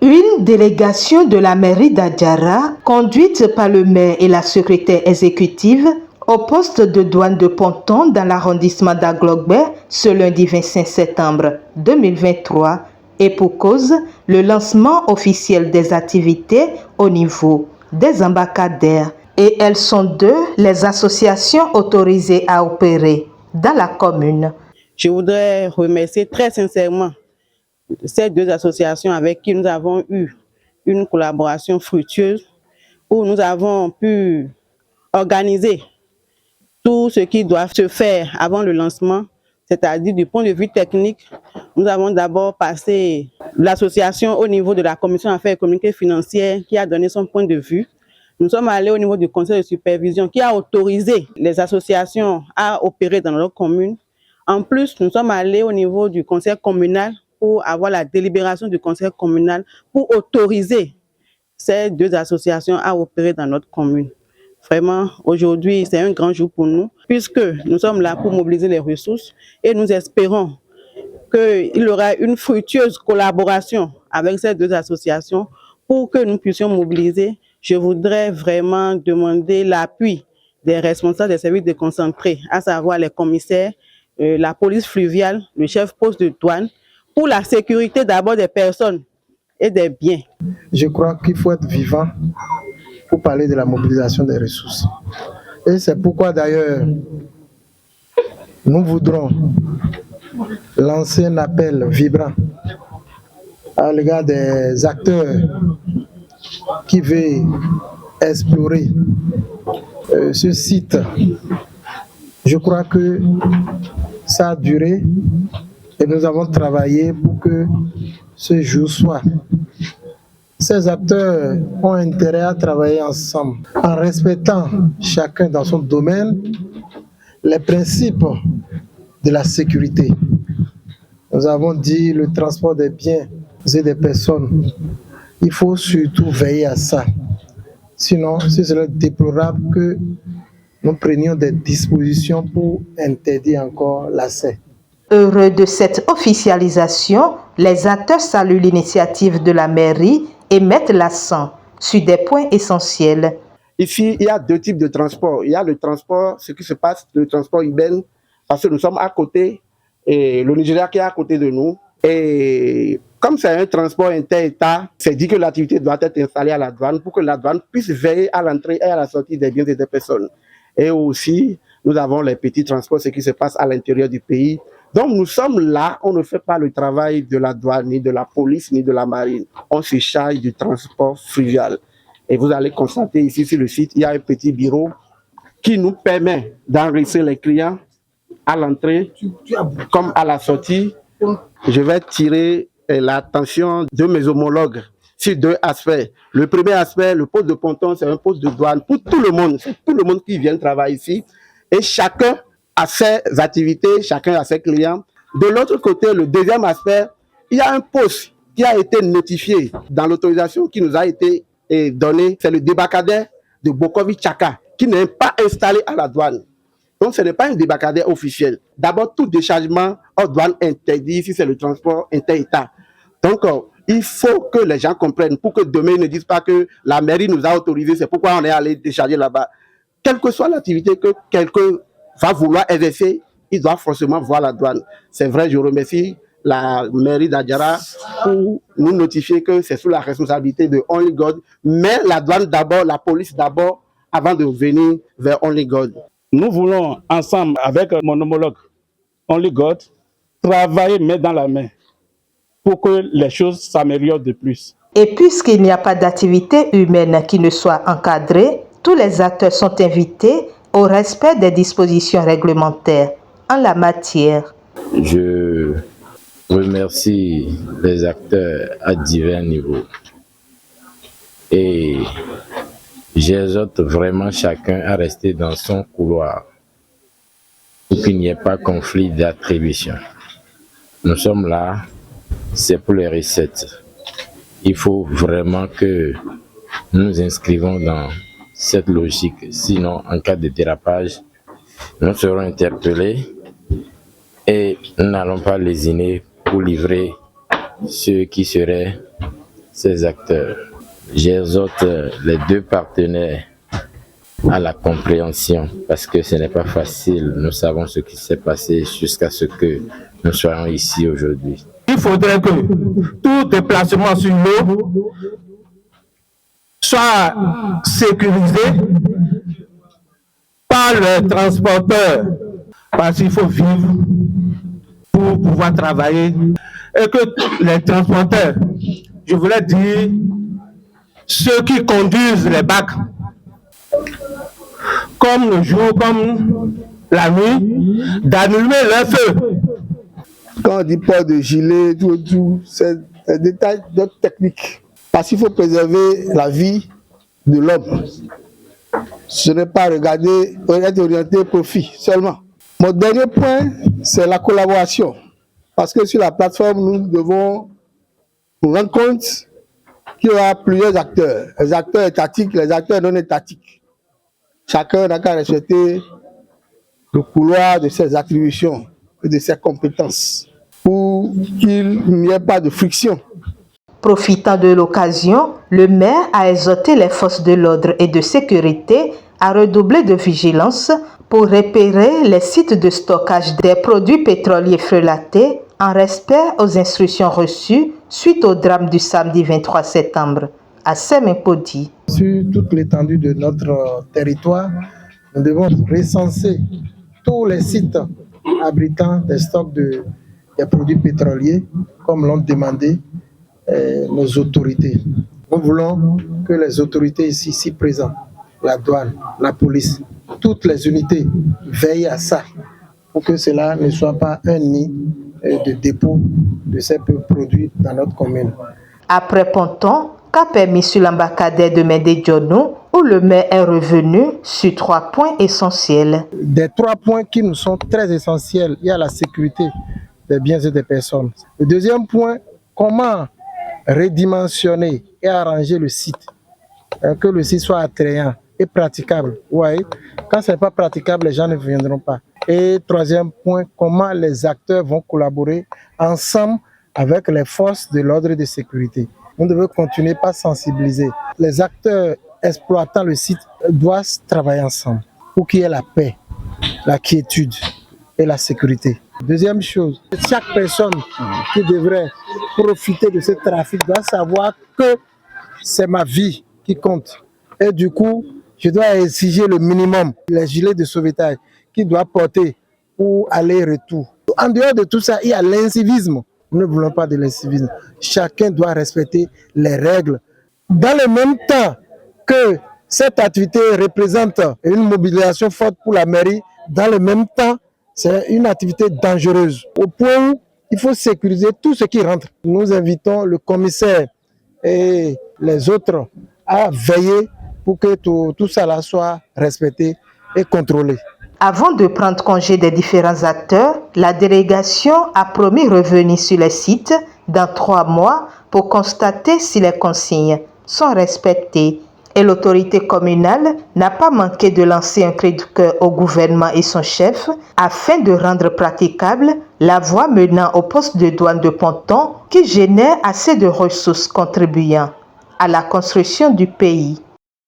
Une délégation de la mairie d'Adjara, conduite par le maire et la secrétaire exécutive, au poste de douane de Ponton dans l'arrondissement d'Aglogbe ce lundi 25 septembre 2023 et pour cause le lancement officiel des activités au niveau des embarcadères. Et elles sont deux les associations autorisées à opérer dans la commune. Je voudrais remercier très sincèrement ces deux associations avec qui nous avons eu une collaboration fructueuse où nous avons pu organiser tout ce qui doit se faire avant le lancement, c'est-à-dire du point de vue technique. Nous avons d'abord passé l'association au niveau de la commission affaires économiques et financières qui a donné son point de vue. Nous sommes allés au niveau du conseil de supervision qui a autorisé les associations à opérer dans notre commune. En plus, nous sommes allés au niveau du conseil communal pour avoir la délibération du conseil communal pour autoriser ces deux associations à opérer dans notre commune. Vraiment, aujourd'hui, c'est un grand jour pour nous, puisque nous sommes là pour mobiliser les ressources et nous espérons qu'il y aura une fructueuse collaboration avec ces deux associations pour que nous puissions mobiliser. Je voudrais vraiment demander l'appui des responsables des services déconcentrés, à savoir les commissaires, la police fluviale, le chef poste de douane, pour la sécurité d'abord des personnes et des biens. Je crois qu'il faut être vivant pour parler de la mobilisation des ressources. Et c'est pourquoi d'ailleurs, nous voudrons lancer un appel vibrant à l'égard des acteurs qui veulent explorer ce site. Je crois que ça a duré et nous avons travaillé pour que ce jour soit. Ces acteurs ont intérêt à travailler ensemble en respectant chacun dans son domaine les principes de la sécurité. Nous avons dit le transport des biens et des personnes. Il faut surtout veiller à ça. Sinon, ce serait déplorable que nous prenions des dispositions pour interdire encore l'accès. Heureux de cette officialisation, les acteurs saluent l'initiative de la mairie et mettent l'accent sur des points essentiels. Ici, il y a deux types de transport. Il y a le transport, ce qui se passe, le transport urbain, parce que nous sommes à côté, et le Nigeria qui est à côté de nous. Et comme c'est un transport inter-État, c'est dit que l'activité doit être installée à la douane pour que la douane puisse veiller à l'entrée et à la sortie des biens et des personnes. Et aussi, nous avons les petits transports, ce qui se passe à l'intérieur du pays. Donc nous sommes là, on ne fait pas le travail de la douane, ni de la police, ni de la marine. On se charge du transport fluvial. Et vous allez constater ici sur le site, il y a un petit bureau qui nous permet d'enregistrer les clients à l'entrée comme à la sortie. Je vais tirer l'attention de mes homologues sur deux aspects. Le premier aspect, le poste de ponton, c'est un poste de douane pour tout le monde. C'est tout le monde qui vient travailler ici. Et chacun a ses activités, chacun a ses clients. De l'autre côté, le deuxième aspect, il y a un poste qui a été notifié dans l'autorisation qui nous a été donnée. C'est le débarcadère de Bokovi-Tchaka qui n'est pas installé à la douane. Donc, ce n'est pas un débarcadère officiel. D'abord, tout déchargement hors douane interdit si c'est le transport inter-État. Donc, il faut que les gens comprennent pour que demain, ils ne disent pas que la mairie nous a autorisé, c'est pourquoi on est allé décharger là-bas. Quelle que soit l'activité que quelqu'un va vouloir exercer, il doit forcément voir la douane. C'est vrai, je remercie la mairie d'Adjara pour nous notifier que c'est sous la responsabilité de Only God, mais la douane d'abord, la police d'abord, avant de venir vers Only God. Nous voulons, ensemble avec mon homologue Only God, travailler main dans la main pour que les choses s'améliorent de plus. Et puisqu'il n'y a pas d'activité humaine qui ne soit encadrée, tous les acteurs sont invités au respect des dispositions réglementaires en la matière. Je remercie les acteurs à divers niveaux et j'exhorte vraiment chacun à rester dans son couloir pour qu'il n'y ait pas conflit d'attribution. Nous sommes là, c'est pour les recettes. Il faut vraiment que nous nous inscrivons dans cette logique. Sinon, en cas de dérapage, nous serons interpellés et nous n'allons pas lésiner pour livrer ceux qui seraient ces acteurs. J'exhorte les deux partenaires à la compréhension parce que ce n'est pas facile. Nous savons ce qui s'est passé jusqu'à ce que nous soyons ici aujourd'hui. Il faudrait que tout déplacement sur l'eau soit sécurisé par le transporteur parce qu'il faut vivre pour pouvoir travailler et que les transporteurs, je voulais dire, ceux qui conduisent les bacs, comme le jour, comme la nuit, d'allumer leur feu. Quand on dit port de gilet, tout, c'est un détail d'autres techniques. Parce qu'il faut préserver la vie de l'homme. Ce n'est pas regarder, être orienté profit seulement. Mon dernier point, c'est la collaboration. Parce que sur la plateforme, nous devons nous rendre compte qu'il y aura plusieurs acteurs. Les acteurs étatiques, les acteurs non étatiques. Chacun n'a qu'à respecter le couloir de ses attributions et de ses compétences pour qu'il n'y ait pas de friction. Profitant de l'occasion, le maire a exhorté les forces de l'ordre et de sécurité à redoubler de vigilance pour repérer les sites de stockage des produits pétroliers frelatés en respect aux instructions reçues suite au drame du samedi 23 septembre à Semenpodi. Sur toute l'étendue de notre territoire, nous devons recenser tous les sites abritant des stocks des produits pétroliers, comme l'ont demandé nos autorités. Nous voulons que les autorités ici présentes, la douane, la police, toutes les unités veillent à ça pour que cela ne soit pas un nid de dépôt de ces produits dans notre commune. Après Ponton, qu'a permis sur l'embarcadère de Médé-Dionou, où le maire est revenu sur 3 points essentiels. Des 3 points qui nous sont très essentiels, il y a la sécurité des biens et des personnes. Le deuxième point, comment redimensionner et arranger le site, que le site soit attrayant et praticable. Ouais. Quand ce n'est pas praticable, les gens ne viendront pas. Et troisième point, comment les acteurs vont collaborer ensemble avec les forces de l'ordre et de sécurité. On devait continuer par sensibiliser. Les acteurs exploitant le site doivent travailler ensemble pour qu'il y ait la paix, la quiétude et la sécurité. Deuxième chose, chaque personne qui devrait profiter de ce trafic doit savoir que c'est ma vie qui compte. Et du coup, je dois exiger le minimum, les gilets de sauvetage qu'il doit porter pour aller-retour. En dehors de tout ça, il y a l'incivisme. Nous ne voulons pas de l'incivisme. Chacun doit respecter les règles. Dans le même temps que cette activité représente une mobilisation forte pour la mairie, dans le même temps, c'est une activité dangereuse. Au point où il faut sécuriser tout ce qui rentre. Nous invitons le commissaire et les autres à veiller pour que tout ça soit respecté et contrôlé. Avant de prendre congé des différents acteurs, la délégation a promis revenir sur les sites dans 3 mois pour constater si les consignes sont respectées. Et l'autorité communale n'a pas manqué de lancer un cri de cœur au gouvernement et son chef afin de rendre praticable la voie menant au poste de douane de Ponton qui génère assez de ressources contribuant à la construction du pays.